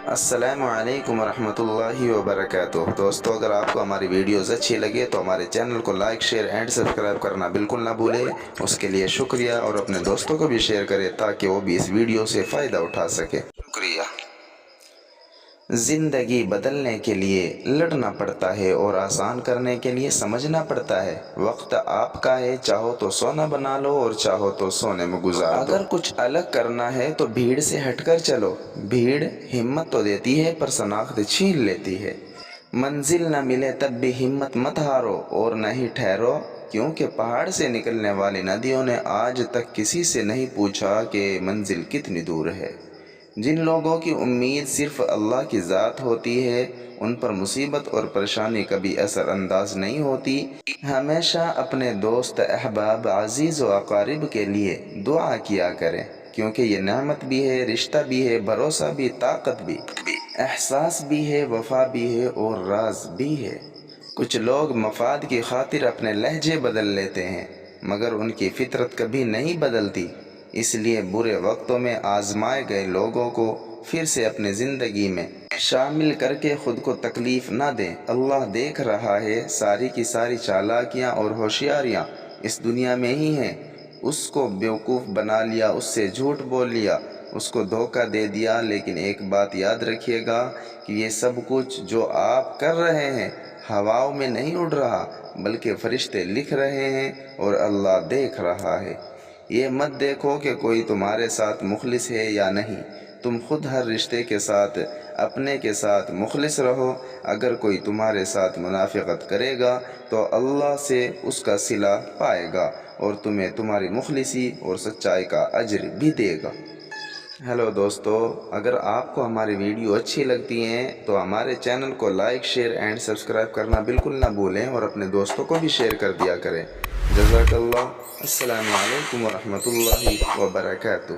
السلام علیکم ورحمۃ اللہ وبرکاتہ۔ دوستو، اگر آپ کو ہماری ویڈیوز اچھی لگے تو ہمارے چینل کو لائک، شیئر اینڈ سبسکرائب کرنا بالکل نہ بھولیں۔ اس کے لیے شکریہ، اور اپنے دوستوں کو بھی شیئر کریں تاکہ وہ بھی اس ویڈیو سے فائدہ اٹھا سکے۔ شکریہ۔ زندگی بدلنے کے لیے لڑنا پڑتا ہے اور آسان کرنے کے لیے سمجھنا پڑتا ہے۔ وقت آپ کا ہے، چاہو تو سونا بنا لو اور چاہو تو سونے میں گزار دو۔ اگر کچھ الگ کرنا ہے تو بھیڑ سے ہٹ کر چلو۔ بھیڑ ہمت تو دیتی ہے پر شناخت چھین لیتی ہے۔ منزل نہ ملے تب بھی ہمت مت ہارو اور نہ ہی ٹھہرو، کیونکہ پہاڑ سے نکلنے والی ندیوں نے آج تک کسی سے نہیں پوچھا کہ منزل کتنی دور ہے۔ جن لوگوں کی امید صرف اللہ کی ذات ہوتی ہے، ان پر مصیبت اور پریشانی کبھی اثر انداز نہیں ہوتی۔ ہمیشہ اپنے دوست، احباب، عزیز و اقارب کے لیے دعا کیا کریں، کیونکہ یہ نعمت بھی ہے، رشتہ بھی ہے، بھروسہ بھی، طاقت بھی، احساس بھی ہے، وفا بھی ہے اور راز بھی ہے۔ کچھ لوگ مفاد کی خاطر اپنے لہجے بدل لیتے ہیں، مگر ان کی فطرت کبھی نہیں بدلتی۔ اس لیے برے وقتوں میں آزمائے گئے لوگوں کو پھر سے اپنی زندگی میں شامل کر کے خود کو تکلیف نہ دیں۔ اللہ دیکھ رہا ہے، ساری کی ساری چالاکیاں اور ہوشیاریاں اس دنیا میں ہی ہیں۔ اس کو بیوقوف بنا لیا، اس سے جھوٹ بول لیا، اس کو دھوکہ دے دیا، لیکن ایک بات یاد رکھیے گا کہ یہ سب کچھ جو آپ کر رہے ہیں ہواؤں میں نہیں اڑ رہا، بلکہ فرشتے لکھ رہے ہیں اور اللہ دیکھ رہا ہے۔ یہ مت دیکھو کہ کوئی تمہارے ساتھ مخلص ہے یا نہیں، تم خود ہر رشتے کے ساتھ، اپنے کے ساتھ مخلص رہو۔ اگر کوئی تمہارے ساتھ منافقت کرے گا تو اللہ سے اس کا صلہ پائے گا اور تمہیں تمہاری مخلصی اور سچائی کا اجر بھی دے گا۔ ہیلو دوستو، اگر آپ کو ہماری ویڈیو اچھی لگتی ہیں تو ہمارے چینل کو لائک، شیئر اینڈ سبسکرائب کرنا بالکل نہ بھولیں، اور اپنے دوستوں کو بھی شیئر کر دیا کریں۔ جزاک اللہ۔ السلام علیکم ورحمۃ اللہ وبرکاتہ۔